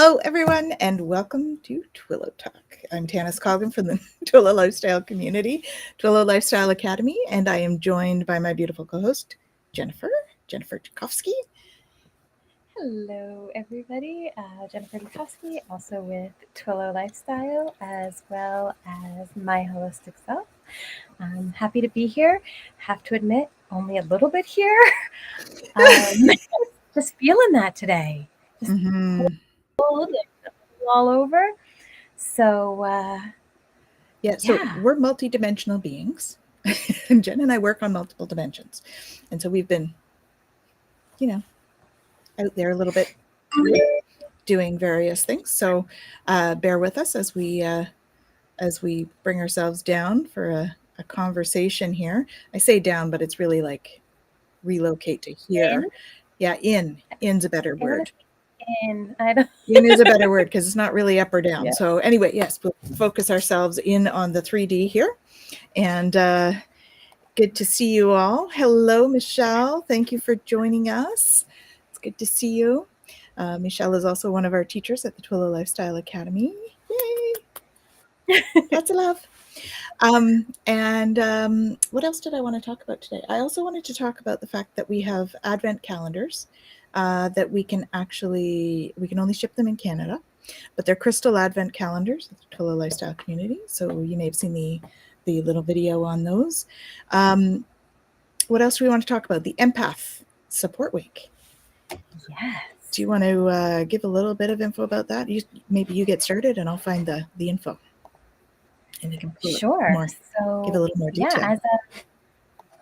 Hello, everyone, and welcome to Twillow Talk. I'm Tanis Coggin from the Twillow Lifestyle Community, Twillow Lifestyle Academy, and I am joined by my beautiful co-host, Jennifer Jurkofsky. Hello, everybody. Jennifer Jurkofsky, also with Twillow Lifestyle, as well as My Holistic Self. I'm happy to be here. Have to admit, only a little bit here. Just feeling that today. Just cold and all over. So, So we're multidimensional beings. And Jen and I work on multiple dimensions. And so we've been, out there a little bit doing various things. So bear with us as we bring ourselves down for a conversation here. I say down, but it's really like relocate to here. In's a better word. In is a better word because it's not really up or down. Yeah. So anyway, yes, we'll focus ourselves in on the 3D here. And good to see you all. Hello, Michelle. Thank you for joining us. It's good to see you. Michelle is also one of our teachers at the Twillow Lifestyle Academy. Yay! Lots of love. What else did I want to talk about today? I also wanted to talk about the fact that we have Advent calendars that we can only ship them in Canada, but they're crystal Advent calendars, the Twillow Lifestyle Community. So you may have seen the little video on those. What else do we want to talk about? The Empath Support Week. Yes. Do you want to give a little bit of info about that? Maybe you get started and I'll find the info. And we can sure. So give a little more detail. Yeah, as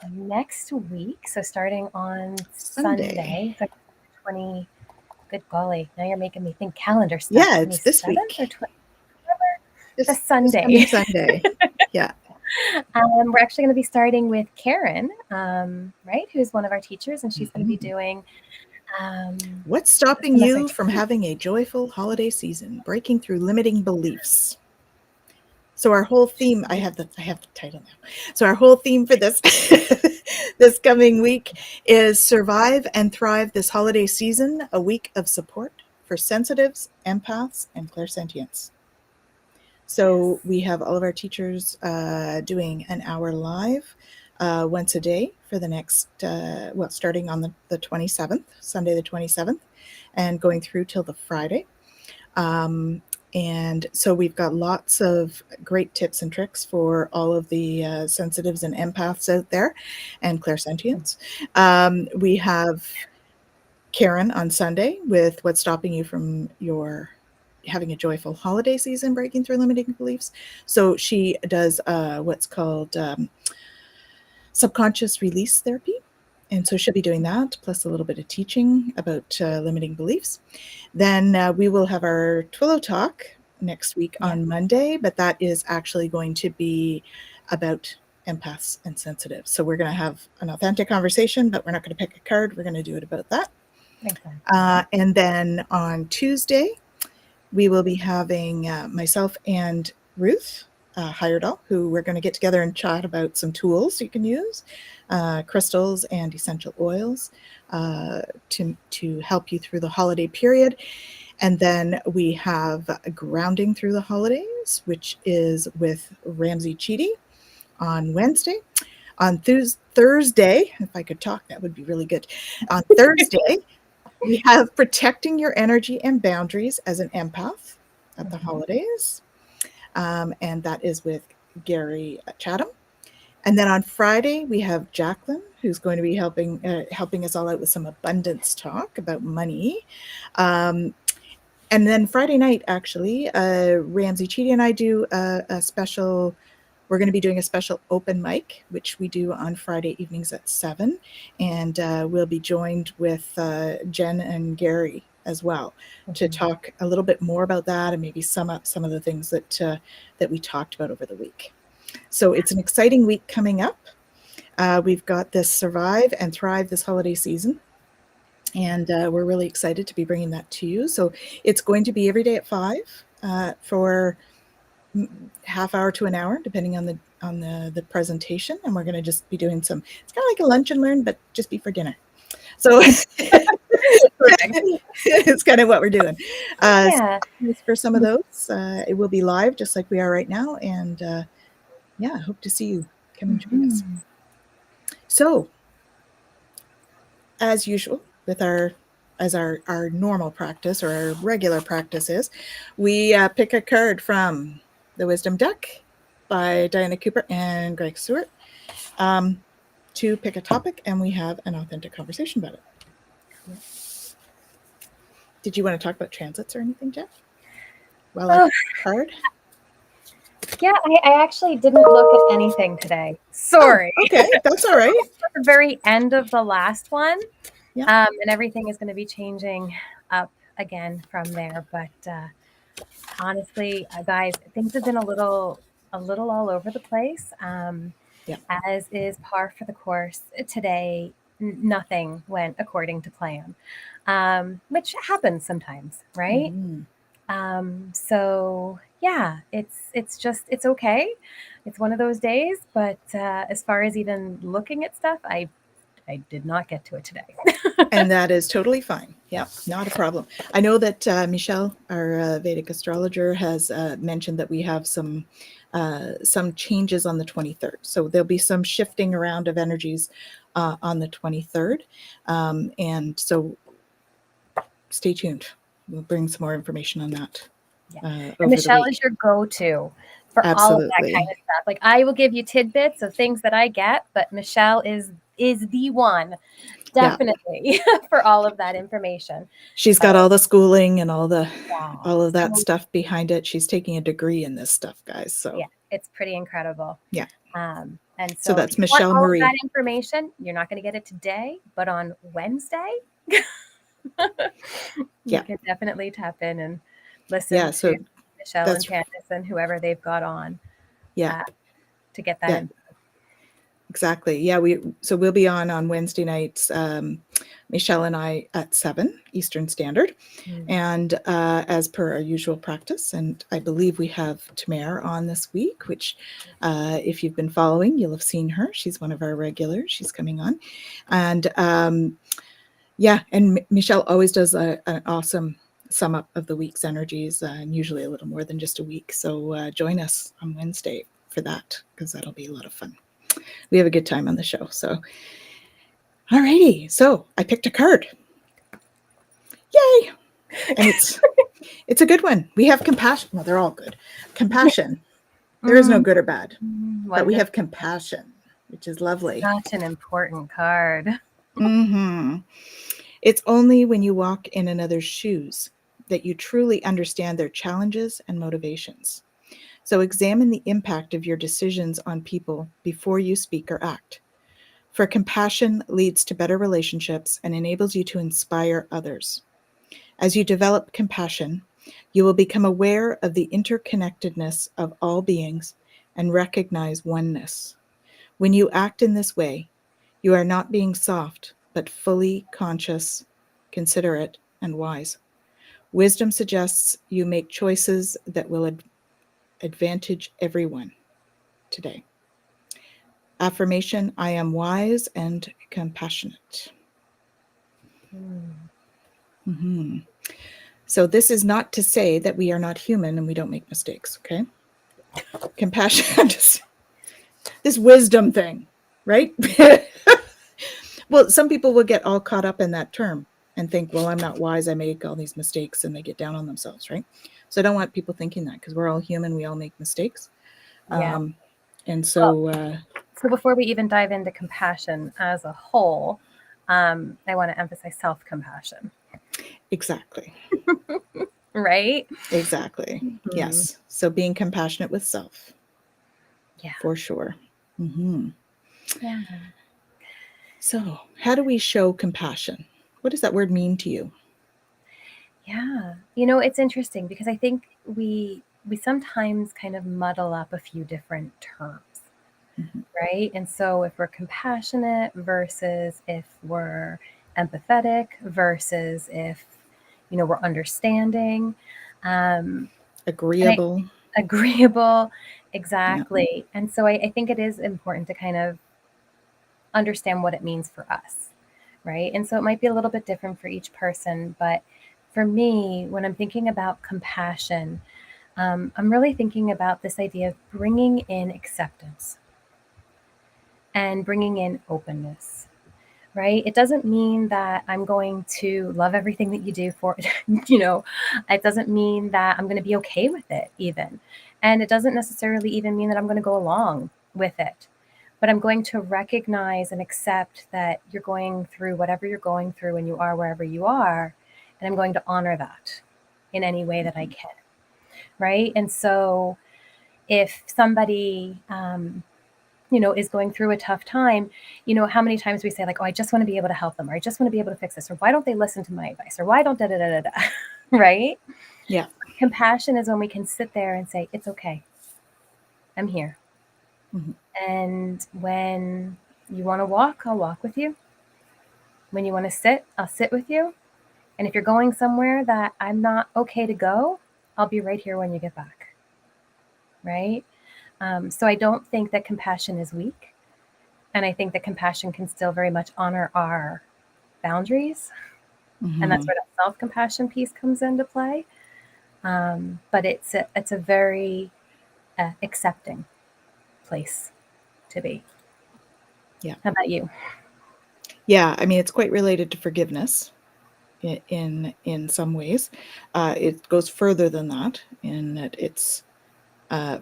of next week, so starting on Sunday, so 20. Good golly! Now you're making me think calendar stuff. Yeah, it's this week. Or the Sunday. Sunday. Yeah. We're actually going to be starting with Karen, right? Who's one of our teachers, and she's going to be doing. What's stopping you from having a joyful holiday season? Breaking through limiting beliefs. So our whole theme, I have the title now. So our whole theme for this this coming week is Survive and Thrive This Holiday Season, a week of support for sensitives, empaths, and clairsentients. So we have all of our teachers doing an hour live once a day for the next, starting on the 27th, Sunday the 27th, and going through till the Friday. And so we've got lots of great tips and tricks for all of the sensitives and empaths out there and clairsentients. We have Karen on Sunday with What's Stopping You from having a joyful holiday season, breaking through limiting beliefs. So she does what's called subconscious release therapy. And so she'll be doing that, plus a little bit of teaching about limiting beliefs. Then we will have our Twillow Talk next week on Monday, but that is actually going to be about empaths and sensitives. So we're going to have an authentic conversation, but we're not going to pick a card. We're going to do it about that. And then on Tuesday, we will be having myself and Ruth Heyerdahl, who we're going to get together and chat about some tools you can use, crystals and essential oils to help you through the holiday period. And then we have Grounding Through the Holidays, which is with Ramsey Cheedy on Wednesday. On Thursday, if I could talk, that would be really good. On Thursday, we have Protecting Your Energy and Boundaries as an Empath at the holidays. And that is with Gary Chatham. And then on Friday, we have Jacqueline, who's going to be helping us all out with some abundance talk about money. And then Friday night, actually, Ramsey Cheedy and I do a special. We're going to be doing a special open mic, which we do on Friday evenings at 7. And we'll be joined with Jen and Gary as well to talk a little bit more about that and maybe sum up some of the things that we talked about over the week. So it's an exciting week coming up. We've got this Survive and Thrive This Holiday Season. And we're really excited to be bringing that to you. So it's going to be every day at 5 for half hour to an hour, depending on the presentation. And we're going to just be doing it's kind of like a lunch and learn, but just be for dinner. So It's kind of what we're doing. Yeah. For some of those, it will be live just like we are right now. And yeah, I hope to see you come and join us. Mhm. So, as usual, with our normal practice or our regular practice is, we pick a card from the Wisdom deck by Diana Cooper and Greg Stewart to pick a topic, and we have an authentic conversation about it. Yeah. Did you want to talk about transits or anything, Jeff? Well, I card. Yeah, I actually didn't look at anything today. Sorry. Oh, okay, that's all right. At the very end of the last one. Yeah. And everything is going to be changing up again from there. But honestly, guys, things have been a little all over the place. Yeah. As is par for the course today. Nothing went according to plan, which happens sometimes, right? So yeah, it's okay. It's one of those days. But as far as even looking at stuff, I did not get to it today. And that is totally fine. Yeah, not a problem. I know that Michelle, our Vedic astrologer, has mentioned that we have some changes on the 23rd. So there'll be some shifting around of energies on the 23rd. And so stay tuned. We'll bring some more information on that. Yeah. Over Michelle the week. is your go-to for all of that Absolutely. kind of stuff. Like I will give you tidbits of things that I get, but Michelle is the one, definitely, for all of that information. She's got all the schooling and all of that So, stuff behind it. She's taking a degree in this stuff, guys. So yeah, it's pretty incredible. Yeah. And So so that's if you want Michelle all of Marie. that information, you're not going to get it today, but on Wednesday, you can definitely tap in and listen to Michelle and Candace and whoever they've got on. To get that info. Exactly. Yeah, we'll be on Wednesday nights, Michelle and I at 7 Eastern Standard. And as per our usual practice, and I believe we have Tamara on this week, which if you've been following, you'll have seen her. She's one of our regulars. She's coming on. And and Michelle always does an awesome sum up of the week's energies, and usually a little more than just a week. So join us on Wednesday for that, because that'll be a lot of fun. We have a good time on the show. So, alrighty. So I picked a card. Yay! And it's a good one. We have compassion. Well, they're all good. Compassion. There is no good or bad, but we have compassion, which is lovely. Such an important card. It's only when you walk in another's shoes that you truly understand their challenges and motivations. So examine the impact of your decisions on people before you speak or act. For compassion leads to better relationships and enables you to inspire others. As you develop compassion, you will become aware of the interconnectedness of all beings and recognize oneness. When you act in this way, you are not being soft, but fully conscious, considerate, and wise. Wisdom suggests you make choices that will advantage everyone today. Affirmation: I am wise and compassionate. So this is not to say that we are not human and we don't make mistakes, okay? Compassion, this wisdom thing, right? Well, some people will get all caught up in that term and think, well, I'm not wise, I make all these mistakes, and they get down on themselves, right? So I don't want people thinking that, because we're all human, we all make mistakes. And so so before we even dive into compassion as a whole, I want to emphasize self-compassion. Exactly. Right? Exactly. Yes. So being compassionate with self. Yeah. For sure. Yeah. So how do we show compassion? What does that word mean to you? Yeah. It's interesting because I think we sometimes kind of muddle up a few different terms. Right? And so if we're compassionate versus if we're empathetic versus if, we're understanding. Agreeable. Agreeable. Exactly. Yeah. And so I think it is important to kind of understand what it means for us. right? And so it might be a little bit different for each person. But for me, when I'm thinking about compassion, I'm really thinking about this idea of bringing in acceptance and bringing in openness, right? It doesn't mean that I'm going to love everything that you do for, it doesn't mean that I'm going to be okay with it even. And it doesn't necessarily even mean that I'm going to go along with it. But I'm going to recognize and accept that you're going through whatever you're going through and you are wherever you are. And I'm going to honor that in any way that I can, right? And so if somebody, is going through a tough time, how many times we say like, oh, I just want to be able to help them, or I just want to be able to fix this, or why don't they listen to my advice, or why don't da da da da da, right? Yeah. Compassion is when we can sit there and say, it's okay. I'm here. Mm-hmm. And when you want to walk, I'll walk with you. When you want to sit, I'll sit with you. And if you're going somewhere that I'm not okay to go, I'll be right here when you get back. Right? So I don't think that compassion is weak. And I think that compassion can still very much honor our boundaries. Mm-hmm. And that's where that self-compassion piece comes into play. But it's a very accepting place to be. Yeah. How about you? Yeah. I mean, it's quite related to forgiveness in some ways. It goes further than that in that it's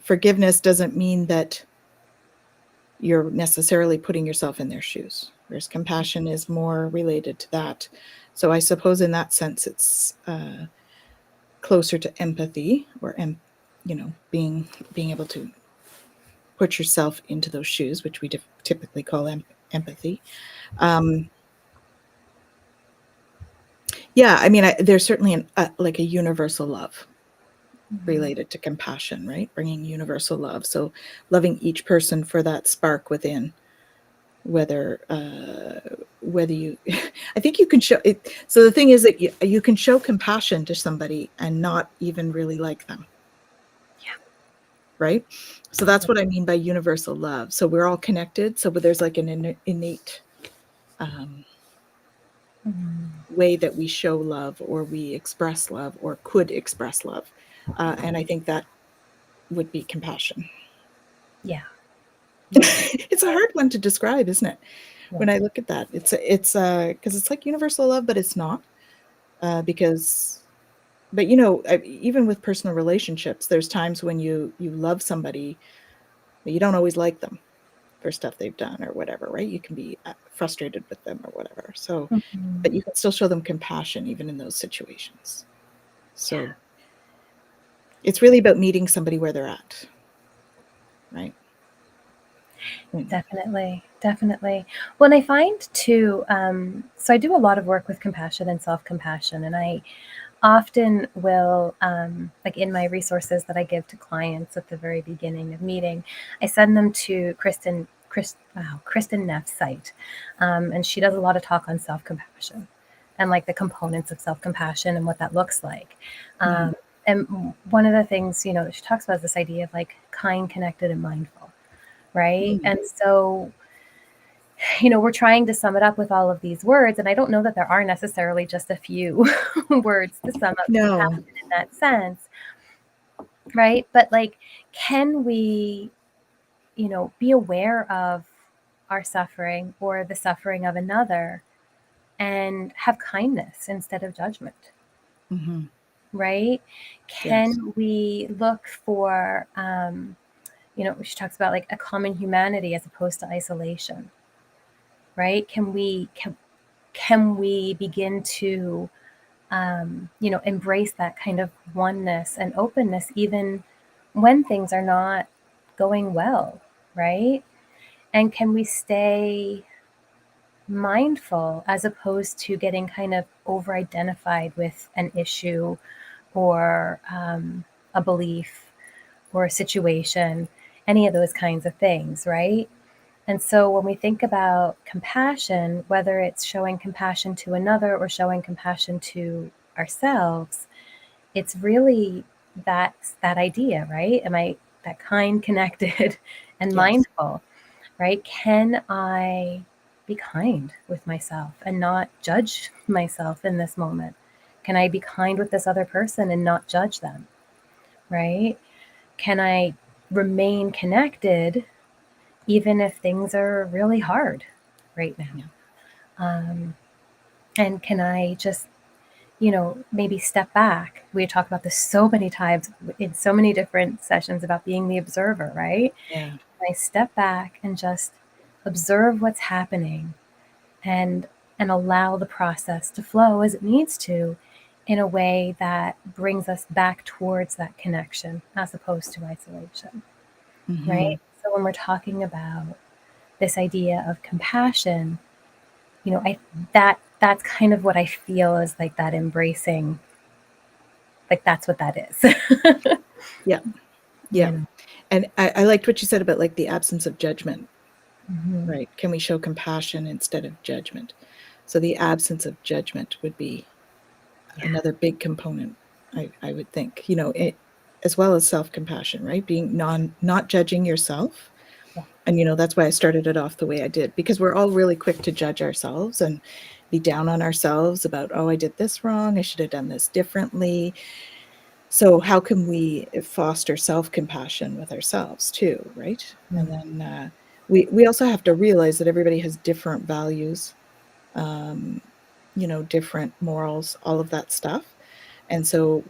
forgiveness doesn't mean that you're necessarily putting yourself in their shoes, whereas compassion is more related to that. So I suppose in that sense, it's closer to empathy, or being able to put yourself into those shoes, which we typically call empathy. Yeah, I mean, there's certainly like a universal love related to compassion, right? Bringing universal love. So loving each person for that spark within, whether you, I think you can show it. So the thing is that you can show compassion to somebody and not even really like them. Yeah. Right. So that's what I mean by universal love. So we're all connected. So there's like an innate way that we show love, or we express love, or could express love. And I think that would be compassion. Yeah. It's a hard one to describe, isn't it? When I look at that, it's because it's like universal love, but it's not, because, but even with personal relationships, there's times when you love somebody, but you don't always like them for stuff they've done or whatever, right? You can be frustrated with them or whatever. So, but you can still show them compassion even in those situations. So it's really about meeting somebody where they're at, right? Definitely. Well, and I find too, so I do a lot of work with compassion and self-compassion, and I often will, like in my resources that I give to clients at the very beginning of meeting, I send them to Kristen Neff's site, and she does a lot of talk on self-compassion and like the components of self-compassion and what that looks like. And one of the things, that she talks about is this idea of like kind, connected, and mindful, right? And so, we're trying to sum it up with all of these words, and I don't know that there are necessarily just a few words to sum up compassion in that sense, right? But like, can we, be aware of our suffering or the suffering of another and have kindness instead of judgment? Right? Can we look for, she talks about like a common humanity as opposed to isolation, right? Can we begin to, embrace that kind of oneness and openness, even when things are not going well, right? And can we stay mindful as opposed to getting kind of over identified with an issue or a belief or a situation, any of those kinds of things, right? And so when we think about compassion, whether it's showing compassion to another or showing compassion to ourselves, it's really that idea, right? Am I that kind, connected, and mindful, right? Can I be kind with myself and not judge myself in this moment? Can I be kind with this other person and not judge them? Right? Can I remain connected even if things are really hard right now? Yeah. And can I just, maybe step back? We talk about this so many times in so many different sessions about being the observer, right? Yeah. I step back and just observe what's happening and allow the process to flow as it needs to in a way that brings us back towards that connection as opposed to isolation, Mm-hmm. right? So when we're talking about this idea of compassion, I that's kind of what I feel is like that embracing, like that's what that is. Yeah. you Yeah. know. And I liked what you said about like the absence of judgment, Mm-hmm. right? Can we show compassion instead of judgment? So the absence of judgment would be Yeah. another big component, I would think, as well as self-compassion, right? Being not judging yourself. Yeah. And, that's why I started it off the way I did, because we're all really quick to judge ourselves and be down on ourselves about, oh, I did this wrong. I should have done this differently. So how can we foster self-compassion with ourselves too, right? And Mm-hmm. then we also have to realize that everybody has different values, um, different morals, all of that stuff. And so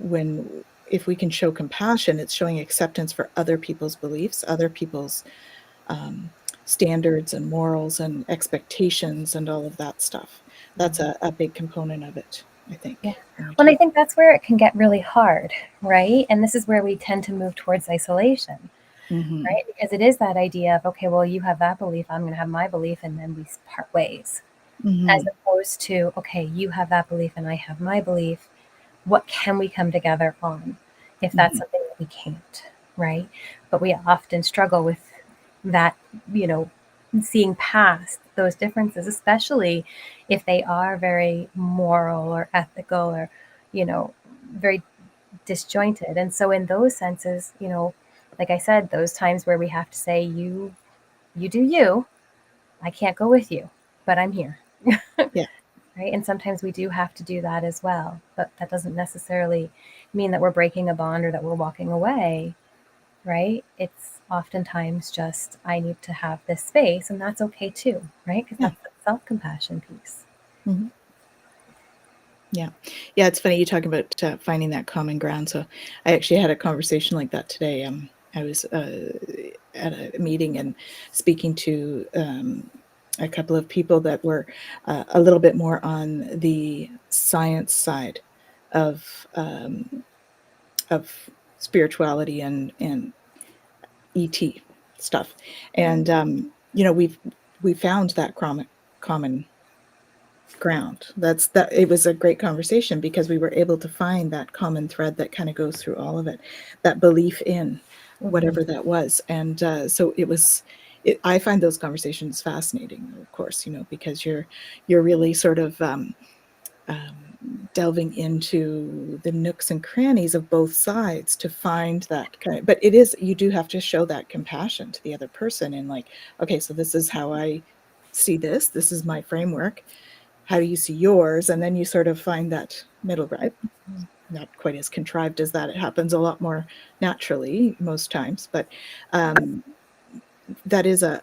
if we can show compassion, it's showing acceptance for other people's beliefs, other people's um, standards and morals and expectations and all of that stuff. That's a big component of it, I think, Yeah. when we Well, I talk. think that's where it can get really hard, right? And this is where we tend to move towards isolation, Mm-hmm. right? Because it is that idea of, okay, well, you have that belief, I'm going to have my belief, and then we part ways. As Mm-hmm. opposed to, okay, you have that belief and I have my belief. What can we come together on if that's Mm-hmm. something that we can't, right? But we often struggle with that, you know, seeing past those differences, especially if they are very moral or ethical or, very disjointed. And so in those senses, like I said, those times where we have to say, you do you, I can't go with you, but I'm here. Yeah. Right? And sometimes we do have to do that as well. But that doesn't necessarily mean that we're breaking a bond or that we're walking away, right? It's oftentimes just, I need to have this space, and that's okay too, right? Because Yeah. that's the self compassion piece. Mm-hmm. Yeah. Yeah. It's funny you talking about finding that common ground. So I actually had a conversation like that today. I was at a meeting and speaking to a couple of people that were a little bit more on the science side of um, of spirituality and ET stuff. And we found that common ground. It was a great conversation because we were able to find that common thread that kind of goes through all of it, that belief in Mm-hmm. whatever that was. And so I find those conversations fascinating, of course, because you're really sort of delving into the nooks and crannies of both sides to find that kind of, but you do have to show that compassion to the other person and like, okay, so this is how I see this is my framework, how do you see yours? And then you sort of find that middle ground. Not quite as contrived as that. It happens a lot more naturally most times, but um, that is a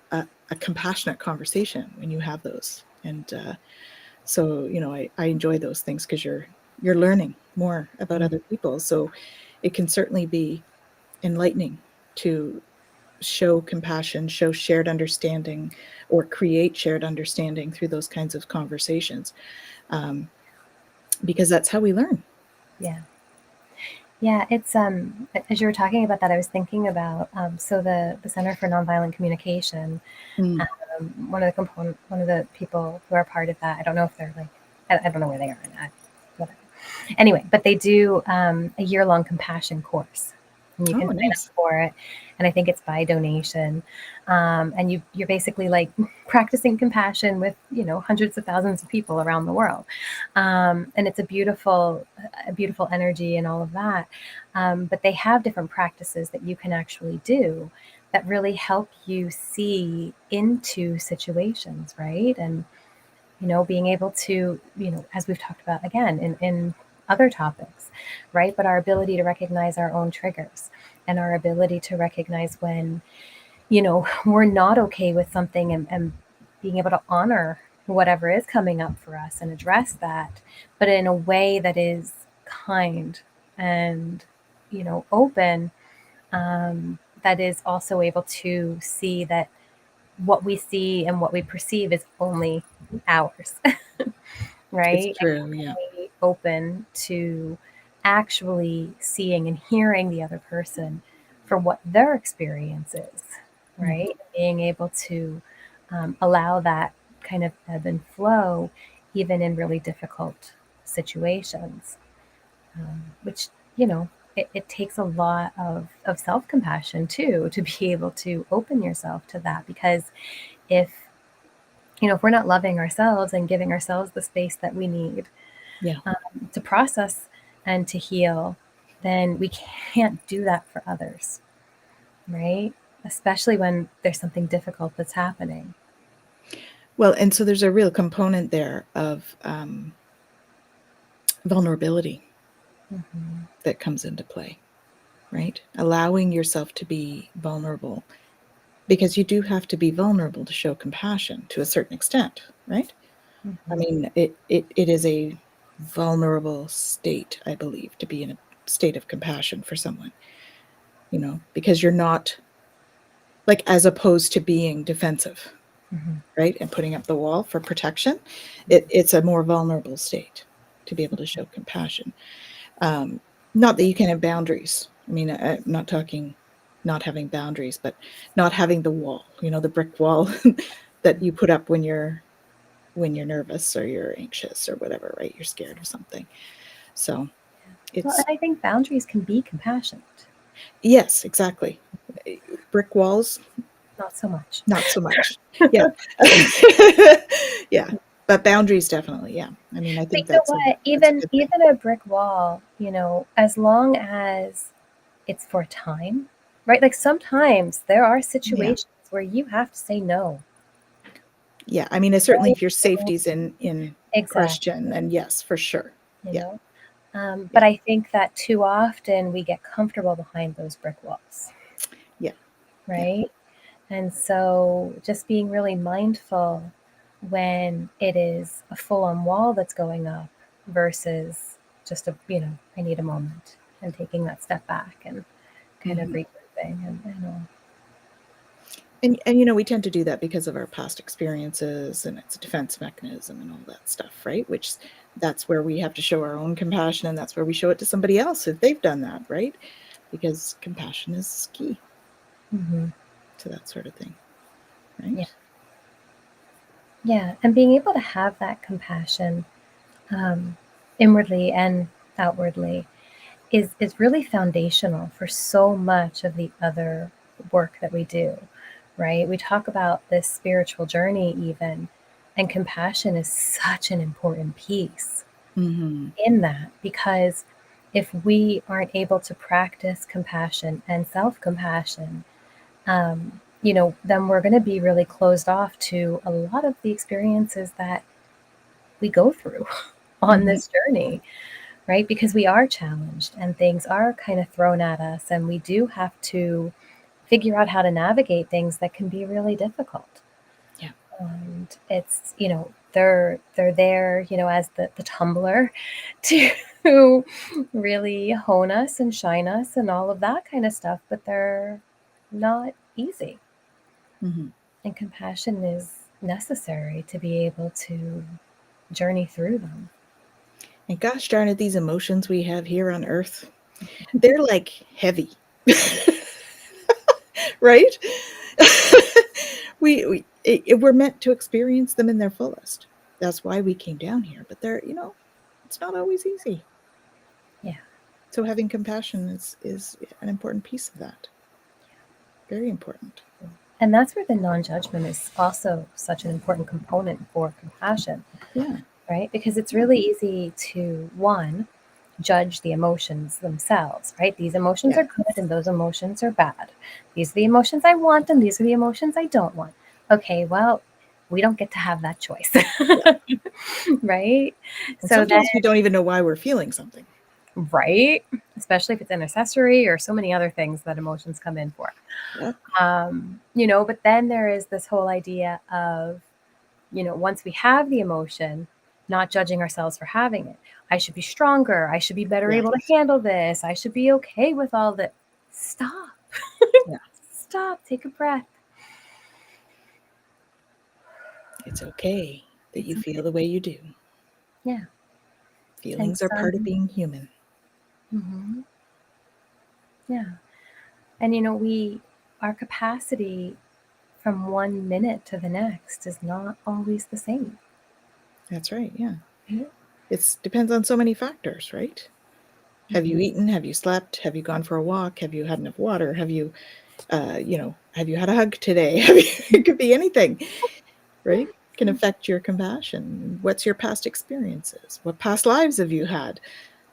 compassionate conversation when you have those. And so, I enjoy those things because you're learning more about other people. So it can certainly be enlightening to show compassion, show shared understanding, or create shared understanding through those kinds of conversations. Because that's how we learn. Yeah. Yeah, it's as you were talking about that, I was thinking about so the Center for Nonviolent Communication. Mm. One of the people who are part of that. I don't know if they're like, I don't know where they are in that. Whatever. Anyway, but they do a year-long compassion course, and you Oh, can sign nice. up for it. And I think it's by donation. And you're basically like practicing compassion with, hundreds of thousands of people around the world. And it's a beautiful energy and all of that. But they have different practices that you can actually do that really help you see into situations, right? And, being able to, as we've talked about again in other topics, right? But our ability to recognize our own triggers and our ability to recognize when, we're not okay with something, and being able to honor whatever is coming up for us and address that, but in a way that is kind and, open, that is also able to see that what we see and what we perceive is only ours, It's right? true. Yeah. And be open to actually seeing and hearing the other person for what their experience is, Mhm. right? Being able to allow that kind of ebb and flow, even in really difficult situations, which, it takes a lot of self compassion too, to be able to open yourself to that. Because if, if we're not loving ourselves and giving ourselves the space that we need Yeah. to process and to heal, then we can't do that for others, right? Especially when there's something difficult that's happening. Well, and so there's a real component there of vulnerability Mm-hmm. that comes into play, right? Allowing yourself to be vulnerable, because you do have to be vulnerable to show compassion to a certain extent, right? I Mm-hmm. mean, it is a vulnerable state, I believe, to be in a state of compassion for someone, because you're not, like, as opposed to being defensive, Mm-hmm. right? And putting up the wall for protection. It's a more vulnerable state to be able to show compassion. Um, Not that you can have boundaries. I mean, I'm not talking not having boundaries, but not having the wall, the brick wall that you put up when you're nervous or you're anxious or whatever, right? You're scared of something. So Well, and it's, I think boundaries can be compassionate. yes, exactly. Brick walls, Not so much. not so much. Yeah. Yeah. But boundaries definitely. Yeah. I mean, I But think you know that's a what? that's a Even good thing. even a brick wall, as long as it's for time, right? Like sometimes there are Yeah. situations where you have to say no. Yeah. I mean, certainly Right? if your safety's in question, Exactly. then yes, for sure. You Yeah. know? But Yeah. I think that too often we get comfortable behind those brick walls, Yeah. Yeah. right? And so just being really mindful when it is a full on wall that's going up versus just I need a moment, and taking that step back and kind of Mhm. regrouping and all. And we tend to do that because of our past experiences, and it's a defense mechanism and all that stuff, right? Which, that's where we have to show our own compassion, and that's where we show it to somebody else if they've done that, right? Because compassion is key Mm-hmm. to that sort of thing, Yeah. right? Yeah. And being able to have that compassion, um, inwardly and outwardly, is really foundational for so much of the other work that we do, right? We talk about this spiritual journey even, and compassion is such an important piece Mhm. in that, because if we aren't able to practice compassion and self-compassion, then we're going to be really closed off to a lot of the experiences that we go through on Mhm. this journey, right? Because we are challenged and things are kind of thrown at us, and we do have to figure out how to navigate things that can be really difficult. Yeah. And it's, they're there, as the tumbler to really hone us and shine us and all of that kind of stuff, but they're not easy. Mhm. And compassion is necessary to be able to journey through them. And gosh darn it, these emotions we have here on Earth, they're like heavy, right? We're meant to experience them in their fullest. That's why we came down here. But it's not always easy. Yeah. So having compassion is an important piece of that. Very important. And that's where the non-judgment is also such an important component for compassion. Yeah. Right? Because it's really easy to, one, judge the emotions themselves, right? These emotions are good and those emotions are bad. These are the emotions I want and these are the emotions I don't want. Okay, well, we don't get to have that choice. Right? And So sometimes we don't even know why we're feeling something. Right? Especially if it's intercessory or so many other things that emotions come in for. Yeah. But then there is this whole idea of, once we have the emotion, not judging ourselves for having it. I should be stronger. I should be better able to handle this. I should be okay with all that. Stop. Yeah. Stop. Take a breath. It's okay that you feel the way you do. Yeah. Feelings are part of being human. Mm-hmm. Yeah. And our capacity from 1 minute to the next is not always the same. That's right. Yeah. Yeah. It depends on so many factors, right? Mm-hmm. Have you eaten? Have you slept? Have you gone for a walk? Have you had enough water? Have you, have you had a hug today? It could be anything, right? It can affect your compassion. What's your past experiences? What past lives have you had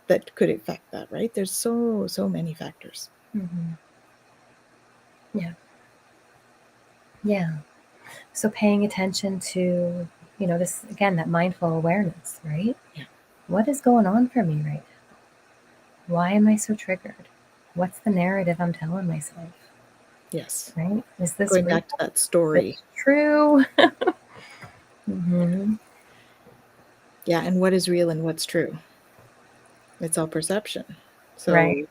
that could affect that, right? There's so many factors. Mm-hmm. Yeah. Yeah. So paying attention to, this, again, that mindful awareness, right? Yeah. What is going on for me right now? Why am I so triggered? What's the narrative I'm telling myself? Yes. Right? Is this Going real? back to that story. Is this true? Mm-hmm. Yeah. And what is real and what's true? It's all perception. So Right.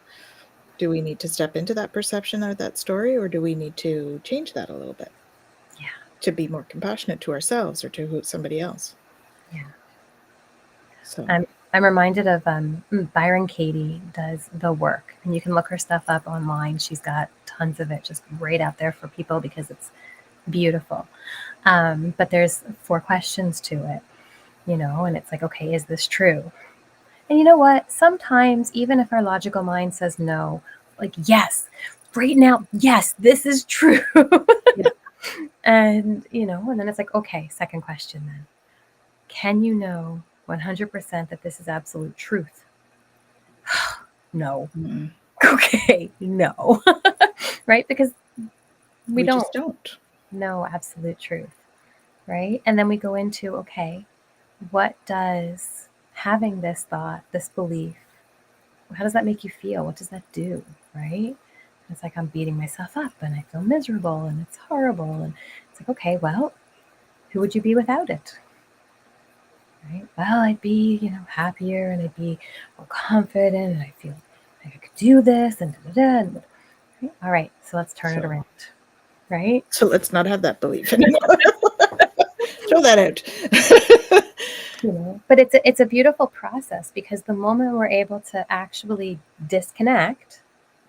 do we need to step into that perception or that story, or do we need to change that a little bit? Yeah. To be more compassionate to ourselves or to somebody else. Yeah. So I'm reminded of Byron Katie does the work, and you can look her stuff up online. She's got tons of it just right out there for people because it's beautiful. But there's 4 questions to it, and it's like, okay, is this true? And you know what? Sometimes, even if our logical mind says no, like, yes, right now, yes, this is true. yeah. And then it's like, okay, second question then. Can you know 100% that this is absolute truth? No. Mm-mm. Okay, no. Right? Because we don't just don't know absolute truth. Right? And then we go into, okay, what does having this thought, this belief, how does that make you feel? What does that do? Right? It's like I'm beating myself up and I feel miserable and it's horrible. And it's like, okay, well, who would you be without it? Right? Well, I'd be, happier and I'd be more confident and I feel like I could do this and da da da. Right? All right, so let's turn it around. Right? So let's not have that belief anymore. Throw that out. But it's a beautiful process because the moment we're able to actually disconnect,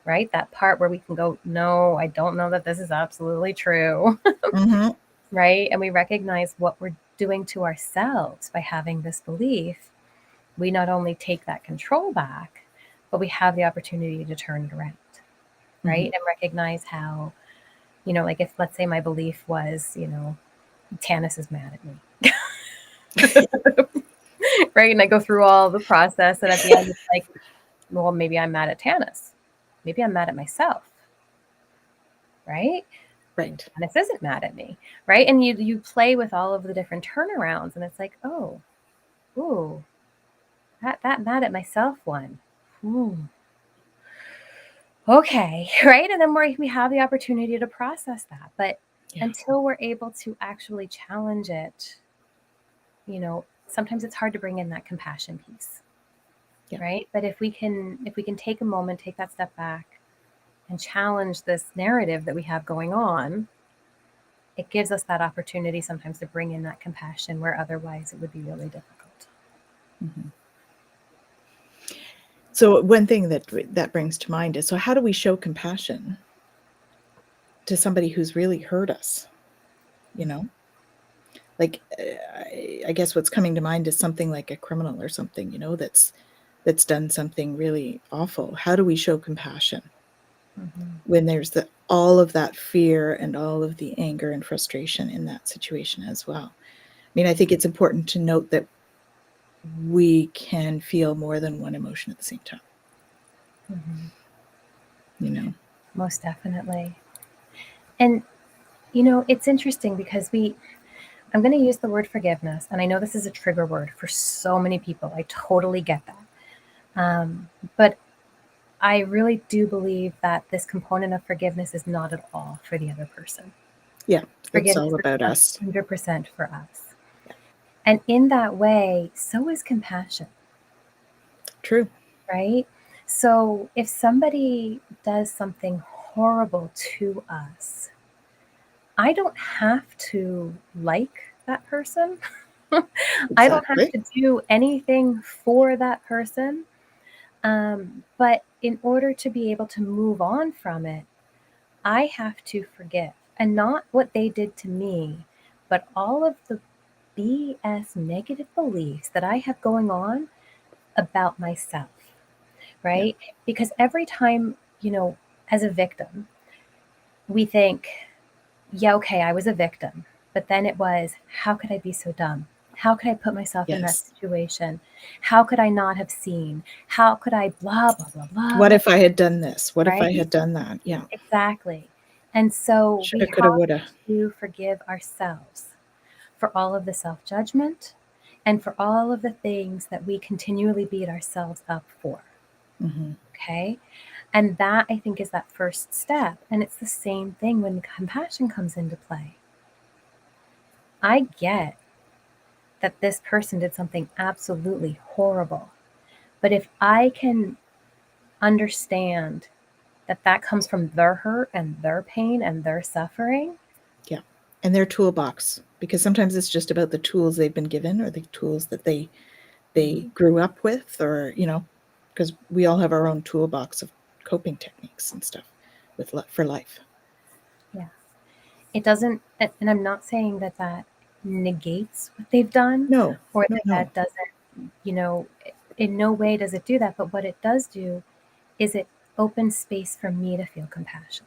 right? That part where we can go, no, I don't know that this is absolutely true. Mm-hmm. Right? And we recognize what we're doing to ourselves by having this belief. We not only take that control back, but we have the opportunity to turn it around. Right? Mm-hmm. And recognize how, like if, let's say my belief was, Tanis is mad at me. Right? And I go through all the process and at the end it's like, well, maybe I'm mad at Tanis. Maybe I'm mad at myself. Right? Right. Tanis isn't mad at me. Right? And you play with all of the different turnarounds and it's like, oh, ooh, that mad at myself one. Ooh. Okay. Right? And then we have the opportunity to process that. But until we're able to actually challenge it, sometimes it's hard to bring in that compassion piece. Yeah. Right? But if we can take a moment, take that step back and challenge this narrative that we have going on, it gives us that opportunity sometimes to bring in that compassion where otherwise it would be really difficult. Mm-hmm. So one thing that brings to mind is, so how do we show compassion to somebody who's really hurt us? Like, I guess what's coming to mind is something like a criminal or something, that's that's done something really awful, how do we show compassion Mm-hmm. when there's all of that fear and all of the anger and frustration in that situation as well? I mean, I think it's important to note that we can feel more than one emotion at the same time. Mm-hmm. You know? Most definitely. And, it's interesting because I'm going to use the word forgiveness. And I know this is a trigger word for so many people. I totally get that. But I really do believe that this component of forgiveness is not at all for the other person. Yeah, it's Forgiveness all about is us. 100% for us. Yeah. And in that way, so is compassion. True. Right? So if somebody does something horrible to us, I don't have to like that person. I don't have Exactly. to do anything for that person. But in order to be able to move on from it, I have to forgive. And not what they did to me, but all of the BS negative beliefs that I have going on about myself. Right? Yeah. Because every time, as a victim, we think, yeah, okay, I was a victim. But then it was, how could I be so dumb? How could I put myself in that Yes. situation? How could I not have seen? How could I blah, blah, blah, blah, What blah, if I had done this? What if I right? had done that? Yeah. Exactly. And so we Shoulda, coulda, have woulda. to forgive ourselves for all of the self-judgment and for all of the things that we continually beat ourselves up for. Mm-hmm. Okay? And that, I think, is that first step. And it's the same thing when compassion comes into play. I get that this person did something absolutely horrible. But if I can understand that that comes from their hurt and their pain and their suffering. Yeah. And their toolbox, because sometimes it's just about the tools they've been given or the tools that they grew up with, or, because we all have our own toolbox of coping techniques and stuff for life. Yeah. It doesn't, and I'm not saying that that negates what they've done No, or no, that no. that doesn't, in no way does it do that. But what it does do is it opens space for me to feel compassion.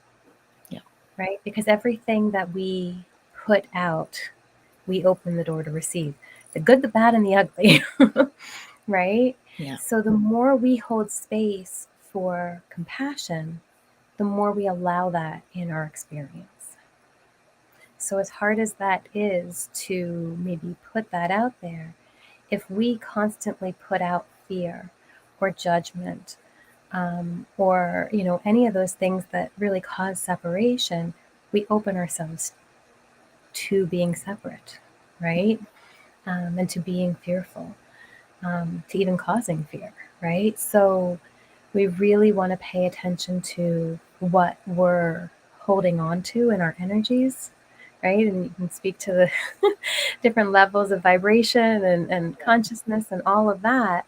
Yeah. Right? Because everything that we put out, we open the door to receive the good, the bad, and the ugly. Right? Yeah. So the more we hold space for compassion, the more we allow that in our experience. So, as hard as that is to maybe put that out there, if we constantly put out fear or judgment, or any of those things that really cause separation, we open ourselves to being separate, right? And to being fearful, to even causing fear, right? So we really want to pay attention to what we're holding on to in our energies, right? And you can speak to the different levels of vibration and consciousness and all of that,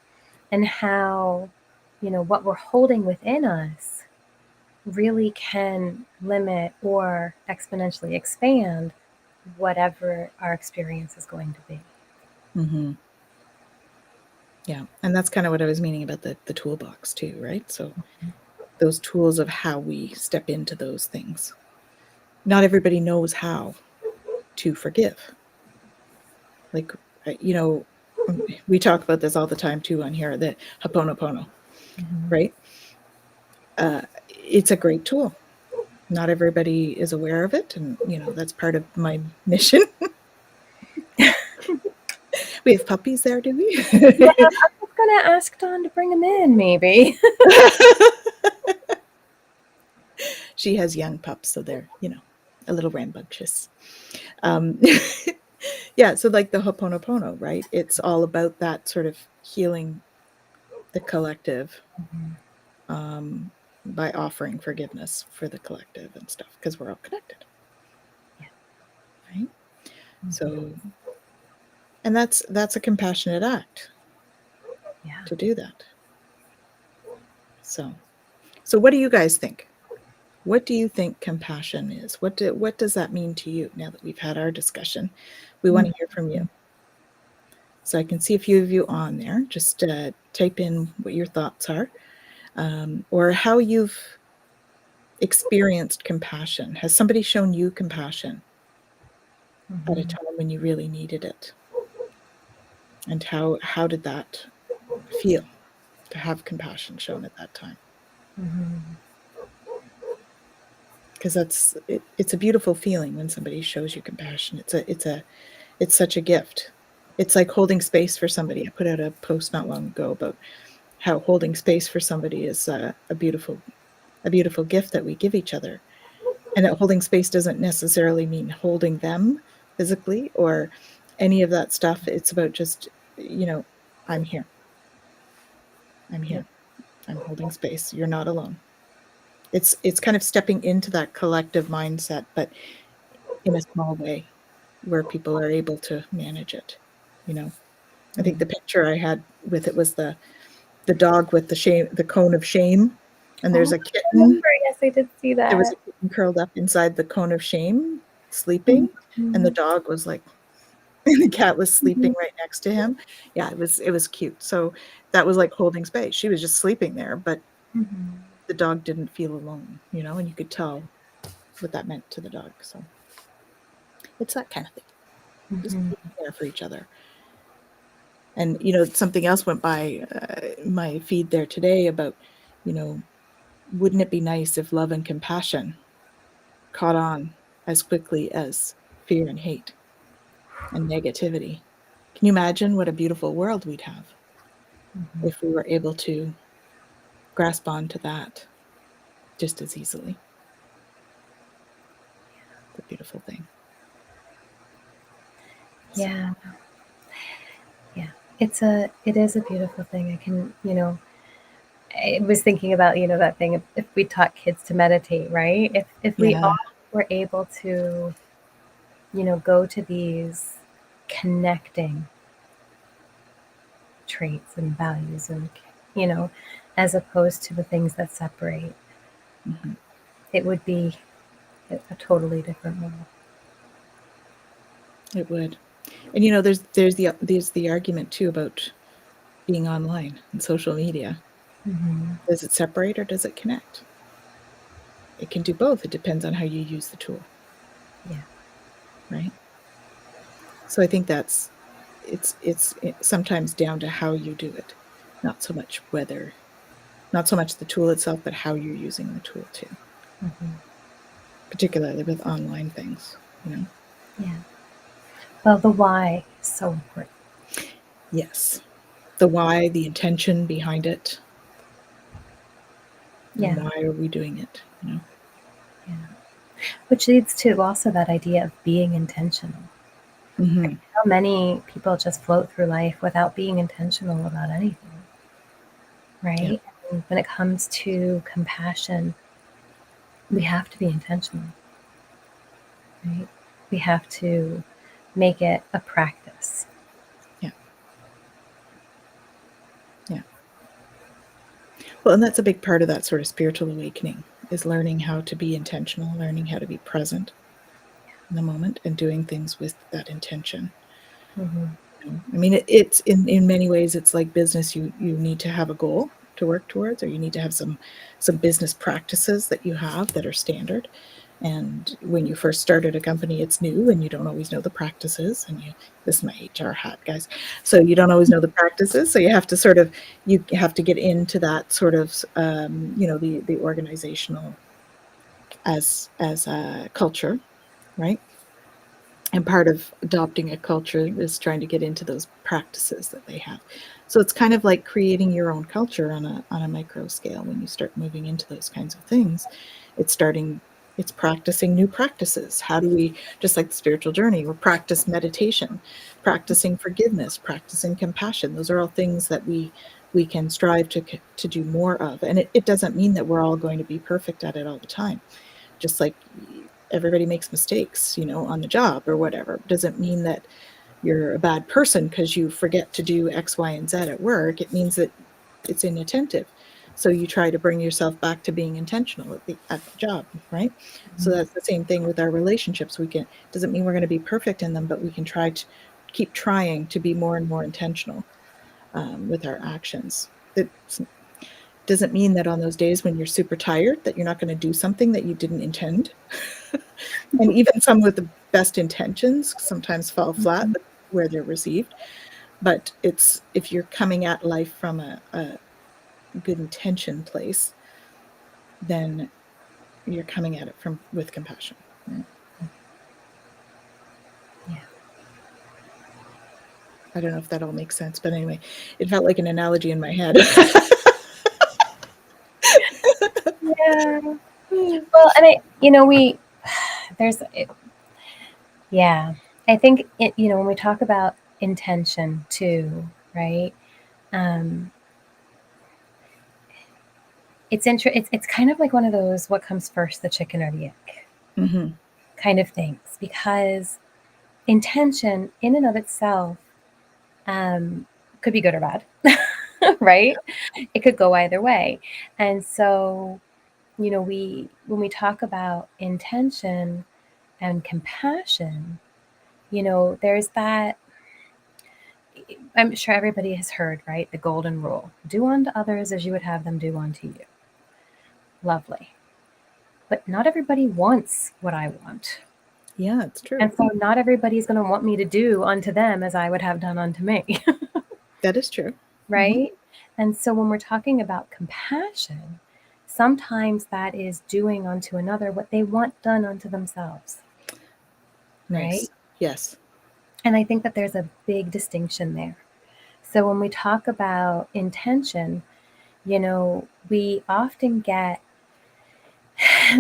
and how, what we're holding within us really can limit or exponentially expand whatever our experience is going to be. Mm-hmm. Yeah. And that's kind of what I was meaning about the toolbox too, right? So those tools of how we step into those things. Not everybody knows how to forgive. Like, we talk about this all the time too on here, the Ho'oponopono, Mm-hmm. right? It's a great tool. Not everybody is aware of it. And, that's part of my mission. We have puppies there, do we? Yeah, I was gonna ask Dawn to bring him in, maybe. She has young pups, so they're, a little rambunctious. Um, yeah, so like the Ho'oponopono, right? It's all about that sort of healing the collective, by offering forgiveness for the collective and stuff, because we're all connected, Yeah. right? Mm-hmm. So, and that's a compassionate act Yeah. to do that. So what do you guys think? What do you think compassion is? What does that mean to you now that we've had our discussion? We want to hear from you. So I can see a few of you on there. Just type in what your thoughts are, or how you've experienced compassion. Has somebody shown you compassion at a time when you really needed it? And how did that feel to have compassion shown at that time? Because it's a beautiful feeling when somebody shows you compassion. It's such a gift. It's like holding space for somebody. I put out a post not long ago about how holding space for somebody is a beautiful gift that we give each other. And that holding space doesn't necessarily mean holding them physically or any of that stuff. It's about just, I'm here. I'm Yeah. here. I'm holding space. You're not alone. It's kind of stepping into that collective mindset, but in a small way where people are able to manage it. I think the picture I had with it was the dog with the cone of shame, and there's Oh, a I kitten. remember. Yes, I did see There was that. a kitten curled up inside the cone of shame, sleeping, and the Mhm. dog was like, and the cat was sleeping Mhm. right next to him. Yeah, it was cute. So that was like holding space. She was just sleeping there, but Mhm. the dog didn't feel alone, and you could tell what that meant to the dog. So it's that kind of thing. Just Mhm. being there for each other. And something else went by my feed there today about, you know, wouldn't it be nice if love and compassion caught on as quickly as fear and hate and negativity? Can you imagine what a beautiful world we'd have if we were able to grasp onto that just as easily? It's a beautiful thing. So, Yeah. Yeah. It is a beautiful thing. I was thinking about, that thing if we taught kids to meditate, right? If we yeah. all were able to, go to these connecting traits and values and, you know, as opposed to the things that separate, Mhm. it would be a totally different world. It would. And there's the argument too about being online and social media. Mm-hmm. Does it separate or does it connect? It can do both. It depends on how you use the tool, Yeah. right? So I think it's sometimes down to how you do it, not so much not so much the tool itself, but how you're using the tool too, Mm-hmm. particularly with online things. Yeah. Well, the why is so important. Yes. The why, the intention behind it, and Yeah. why are we doing it? Yeah. Which leads to also that idea of being intentional. Hmm. How many people just float through life without being intentional about anything, Yeah. right? And when it comes to compassion, we have to be intentional, right? We have to make it a practice. Yeah. Yeah. Well, and that's a big part of that sort of spiritual awakening is learning how to be intentional, learning how to be present in the moment and doing things with that intention. Mm-hmm. I mean, it's in many ways, it's like business. You need to have a goal to work towards, or you need to have some business practices that you have that are standard. And when you first started a company, it's new, and you don't always know the practices. And this is my HR hat, guys. So you don't always know the practices. So you have to get into that sort of the organizational as a culture, right? And part of adopting a culture is trying to get into those practices that they have. So it's kind of like creating your own culture on a micro scale. When you start moving into those kinds of things, it's practicing new practices. How do we, just like the spiritual journey, we're practice meditation, practicing forgiveness, practicing compassion. Those are all things that we can strive to do more of. And it doesn't mean that we're all going to be perfect at it all the time. Just like everybody makes mistakes, on the job or whatever. Doesn't mean that you're a bad person because you forget to do X, Y, and Z at work. It means that it's inattentive. So you try to bring yourself back to being intentional at the job, right? So that's the same thing with our relationships. Doesn't mean we're going to be perfect in them, but we can try keep trying to be more and more intentional with our actions. It doesn't mean that on those days when you're super tired that you're not going to do something that you didn't intend. And even some with the best intentions sometimes fall flat where they're received. But it's if you're coming at life from a good intention place, then you're coming at it with compassion. Right? Yeah. I don't know if that all makes sense, but anyway, it felt like an analogy in my head. Yeah. Well, and there's, yeah, I think when we talk about intention too, right? It's kind of like one of those what comes first, the chicken or the egg kind of things, because intention in and of itself could be good or bad, right? It could go either way. And so, when we talk about intention and compassion, there's that. I'm sure everybody has heard, right? The golden rule: do unto others as you would have them do unto you. Lovely. But not everybody wants what I want. Yeah, it's true. And so not everybody's going to want me to do unto them as I would have done unto me. That is true. Right? And so when we're talking about compassion, sometimes that is doing unto another what they want done unto themselves. Nice. Right? Yes. And I think that there's a big distinction there. So when we talk about intention, we often get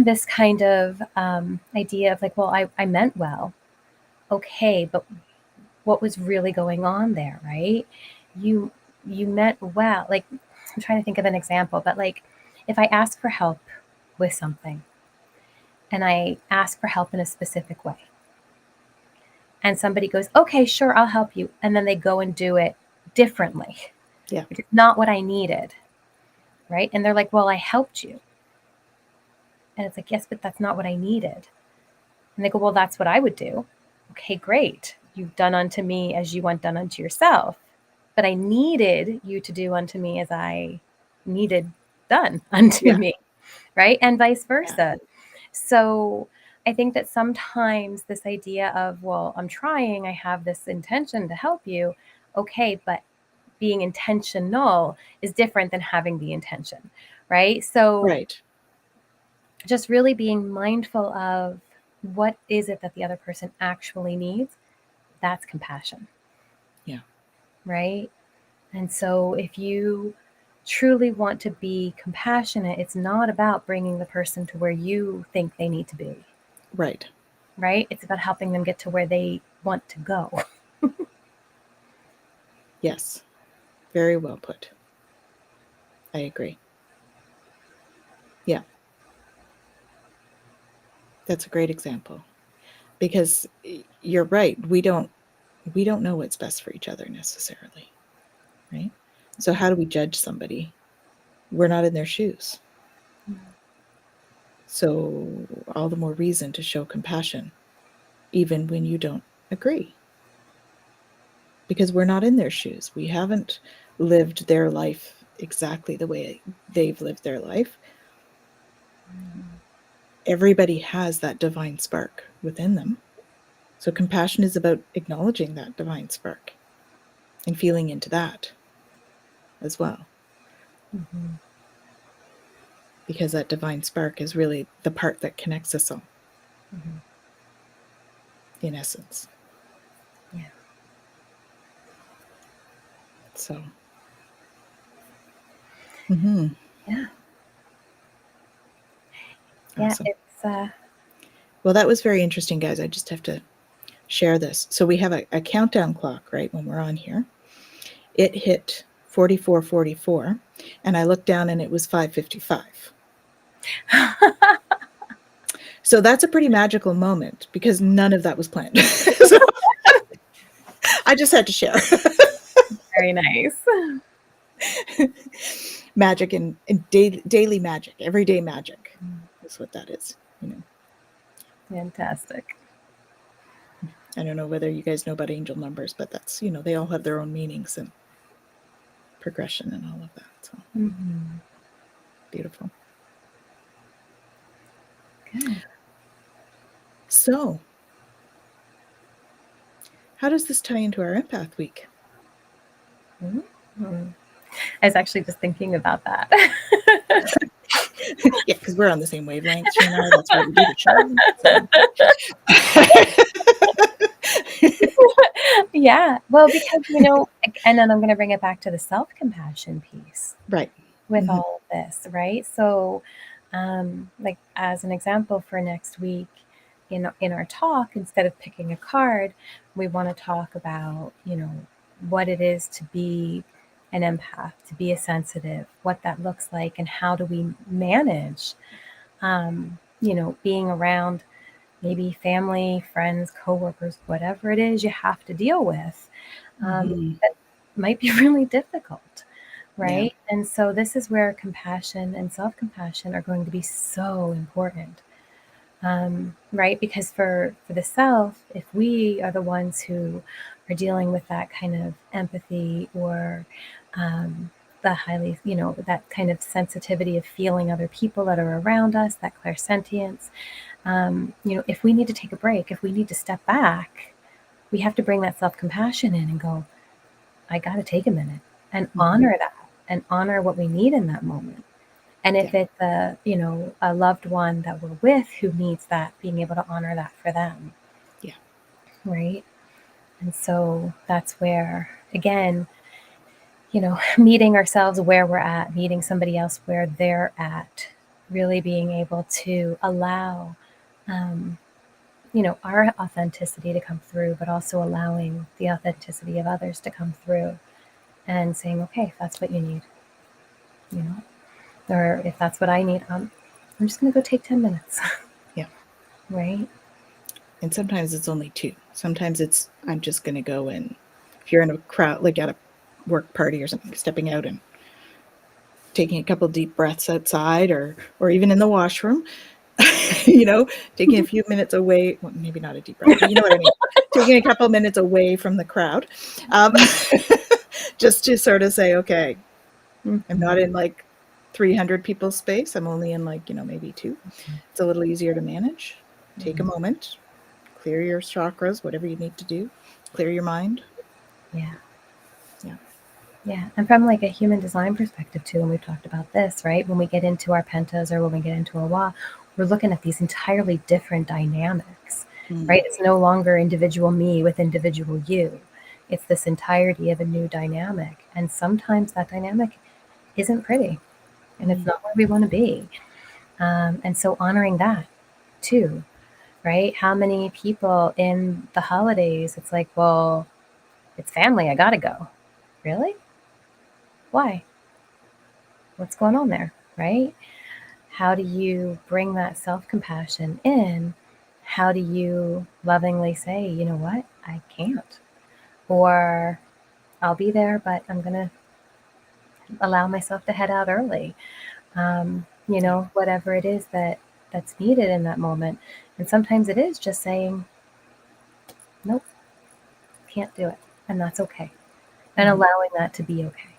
this kind of idea of like, well, I meant well. Okay, but what was really going on there, right? You meant well. Like, I'm trying to think of an example, but like if I ask for help with something and I ask for help in a specific way, and somebody goes, okay, sure, I'll help you, and then they go and do it differently, Yeah. which is not what I needed, right? And they're like, well, I helped you. And it's like, yes, but that's not what I needed. And they go, well, that's what I would do. Okay, great. You've done unto me as you want done unto yourself. But I needed you to do unto me as I needed done unto me, right? And vice versa. So I think that sometimes this idea of, well, I'm trying, I have this intention to help you. Okay, but being intentional is different than having the intention, right? So Right. just really being mindful of what is it that the other person actually needs. That's compassion. Yeah. Right? And so if you truly want to be compassionate, it's not about bringing the person to where you think they need to be. Right. Right? It's about helping them get to where they want to go. Yes. Very well put. I agree. Yeah. That's a great example. Because you're right. We don't know what's best for each other necessarily. Right? So how do we judge somebody? We're not in their shoes. So all the more reason to show compassion, even when you don't agree. Because we're not in their shoes. We haven't lived their life exactly the way they've lived their life. Everybody has that divine spark within them. So compassion is about acknowledging that divine spark and feeling into that as well. Mm-hmm. Because that divine spark is really the part that connects us all. Mm-hmm. In essence. Yeah. So. Yeah. Awesome. Yeah. It's Well, that was very interesting, guys. I just have to share this. So we have a countdown clock, right, when we're on here. It hit 44:44, and I looked down and it was 5:55. So that's a pretty magical moment because none of that was planned. So I just had to share. very nice. Magic and daily magic, everyday magic is what that is. Fantastic. I don't know whether you guys know about angel numbers, but that's, they all have their own meanings and progression and all of that. So beautiful. Good. So, how does this tie into our empath week? I was actually just thinking about that. Yeah, because we're on the same wavelength, she and I. That's why we do the show. Yeah. Well, because, and then I'm going to bring it back to the self-compassion piece. Right. With all of this, right? So, like as an example for next week, in our talk, instead of picking a card, we want to talk about, what it is to be an empath, to be a sensitive, what that looks like, and how do we manage, being around maybe family, friends, coworkers, whatever it is you have to deal with, that might be really difficult. Right. Yeah. And so this is where compassion and self-compassion are going to be so important. Right. Because for the self, if we are the ones who are dealing with that kind of empathy or the highly, that kind of sensitivity of feeling other people that are around us, that clairsentience, if we need to take a break, if we need to step back, we have to bring that self-compassion in and go, I got to take a minute and honor that. And honor what we need in that moment. And if it's a loved one that we're with who needs that, being able to honor that for them. Yeah. Right. And so that's where, again, meeting ourselves where we're at, meeting somebody else where they're at, really being able to allow, our authenticity to come through, but also allowing the authenticity of others to come through and saying, okay, if that's what you need, or if that's what I need, I'm just going to go take 10 minutes. Yeah. Right. And sometimes it's only 2. Sometimes it's, I'm just going to go and if you're in a crowd, like at a work party or something, stepping out and taking a couple deep breaths outside or even in the washroom, taking a few minutes away, well, maybe not a deep breath, but you know what I mean, taking a couple minutes away from the crowd, just to sort of say, okay, I'm not in like 300 people's space. I'm only in like, maybe 2. It's a little easier to manage. Take a moment, clear your chakras, whatever you need to do, clear your mind. Yeah. Yeah. Yeah. And from like a human design perspective too, and we've talked about this, right? When we get into our pentas or when we get into a wa, we're looking at these entirely different dynamics, right? It's no longer individual me with individual you. It's this entirety of a new dynamic. And sometimes that dynamic isn't pretty and it's not where we want to be. And so honoring that too, right? How many people in the holidays, it's like, well, it's family, I gotta go. Really? Why? What's going on there, right? How do you bring that self-compassion in? How do you lovingly say, you know what, I can't? Or I'll be there, but I'm going to allow myself to head out early. Whatever it is that's needed in that moment. And sometimes it is just saying, nope, can't do it. And that's okay. And allowing that to be okay.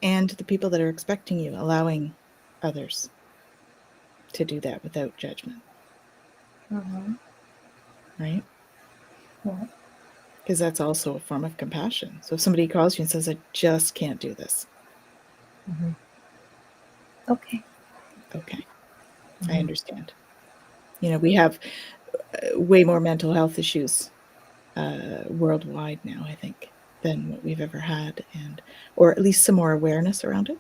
And the people that are expecting you, allowing others to do that without judgment. Right? Yeah. Because that's also a form of compassion. So if somebody calls you and says, I just can't do this. Okay. Okay. I understand. We have way more mental health issues worldwide now, I think, than what we've ever had, or at least some more awareness around it.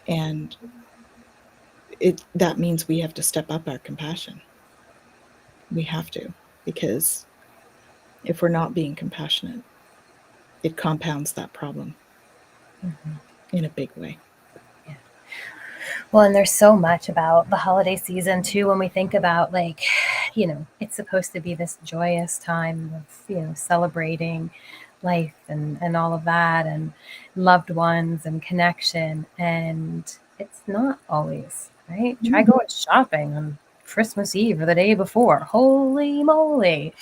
And that means we have to step up our compassion. We have to, because if we're not being compassionate, it compounds that problem in a big way. Yeah. Well, and there's so much about the holiday season too, when we think about it's supposed to be this joyous time of, celebrating life and all of that and loved ones and connection. And it's not always, right? Try going shopping on Christmas Eve or the day before. Holy moly.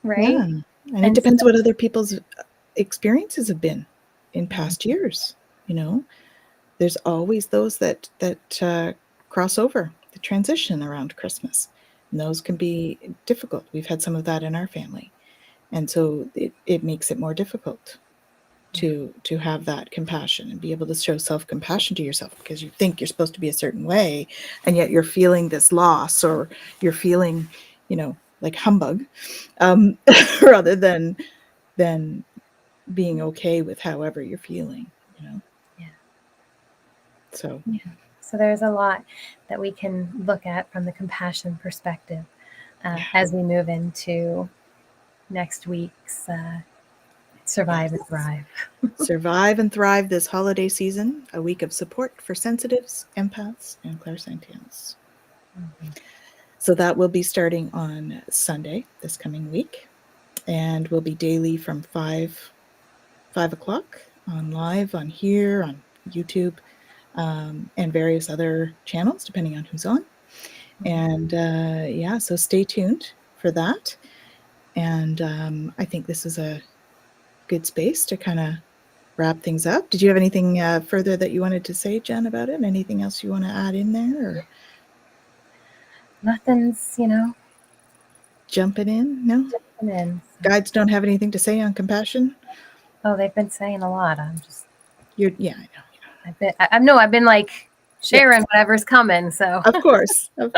Right? Yeah. And it depends what other people's experiences have been in past years. You know, there's always those that cross over, the transition around Christmas. And those can be difficult. We've had some of that in our family. And so it makes it more difficult to have that compassion and be able to show self-compassion to yourself, because you think you're supposed to be a certain way, and yet you're feeling this loss, or you're feeling, you know, like humbug, rather than being okay with however you're feeling, you know. Yeah. So yeah. So there's a lot that we can look at from the compassion perspective as we move into next week's Survive and Thrive. Survive and thrive this holiday season, a week of support for sensitives, empaths, and clairsentients. So that will be starting on Sunday this coming week, and will be daily from 5 o'clock on live, on here, on YouTube, and various other channels, depending on who's on. And yeah, so stay tuned for that. And I think this is a good space to kind of wrap things up. Did you have anything further that you wanted to say, Jen, about it? Anything else you want to add in there? Or? Nothing's, Jumping in? No? jumping in. So. Guides don't have anything to say on compassion? Oh, they've been saying a lot. I'm just. Yeah, I know. I've been like sharing whatever's coming. So of course. you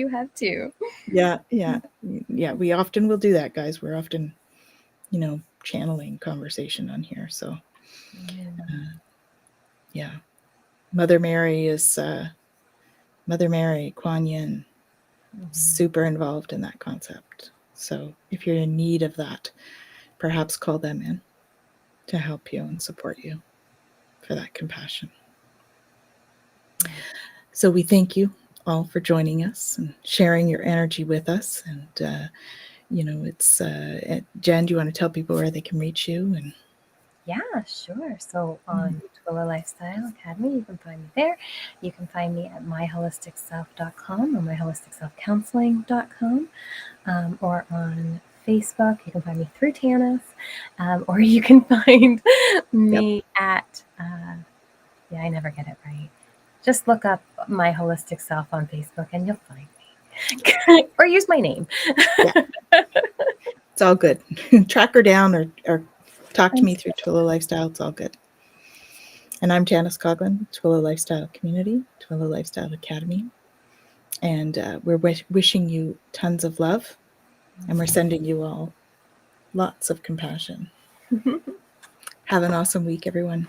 have to. Yeah. We often will do that, guys. We're often, channeling conversation on here. So, yeah. Mother Mary, Kuan Yin, super involved in that concept. So if you're in need of that, perhaps call them in to help you and support you for that compassion. So we thank you all for joining us and sharing your energy with us. And, it's Jen, do you want to tell people where they can reach you? And yeah, sure. So on Twillow Lifestyle Academy, you can find me there. You can find me at myholisticself.com or myholisticselfcounseling.com, or on Facebook. You can find me through Tanis, or you can find me at, I never get it right. Just look up My Holistic Self on Facebook and you'll find me. Or use my name. Yeah. It's all good. Track her down or talk to me through Twillow Lifestyle. It's all good. And I'm Janice Coughlin, Twillow Lifestyle Community, Twillow Lifestyle Academy. And we're wishing you tons of love. And we're sending you all lots of compassion. Have an awesome week, everyone.